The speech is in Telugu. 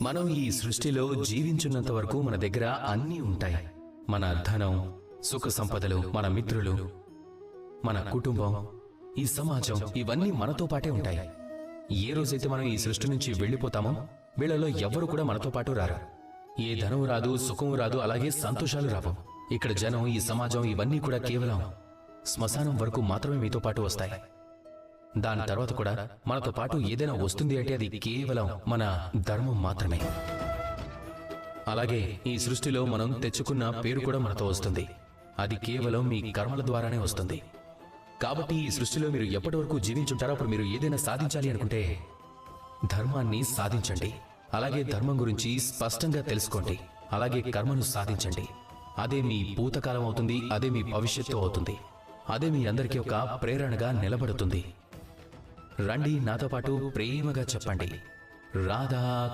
మనం ఈ సృష్టిలో జీవించున్నంత వరకు మన దగ్గర అన్నీ ఉంటాయి. మన ధనం, సుఖ సంపదలు, మన మిత్రులు, మన కుటుంబం, ఈ సమాజం, ఇవన్నీ మనతో పాటే ఉంటాయి. ఏ రోజైతే మనం ఈ సృష్టి నుంచి వెళ్ళిపోతామో వీళ్ళలో ఎవ్వరు కూడా మనతో పాటు రారు. ఏ ధనం రాదు, సుఖం రాదు, అలాగే సంతోషాలు రావు. ఇక్కడ జనం, ఈ సమాజం, ఇవన్నీ కూడా కేవలం శ్మశానం వరకు మాత్రమే మీతో పాటు వస్తాయి. దాని తర్వాత కూడా మనతో పాటు ఏదైనా వస్తుంది అంటే అది కేవలం మన ధర్మం మాత్రమే. అలాగే ఈ సృష్టిలో మనం తెచ్చుకున్న పేరు కూడా మనతో వస్తుంది. అది కేవలం మీ కర్మల ద్వారానే వస్తుంది. కాబట్టి ఈ సృష్టిలో మీరు ఎప్పటి వరకు జీవించుంటారో అప్పుడు మీరు ఏదైనా సాధించాలి అనుకుంటే ధర్మాన్ని సాధించండి. అలాగే ధర్మం గురించి స్పష్టంగా తెలుసుకోండి. అలాగే కర్మను సాధించండి. అదే మీ భూతకాలం అవుతుంది. అదే మీ భవిష్యత్తు అవుతుంది. అదే మీ అందరికీ ఒక ప్రేరణగా నిలబడుతుంది. రండి, నాతో పాటు ప్రేమగా చెప్పండి, రాధా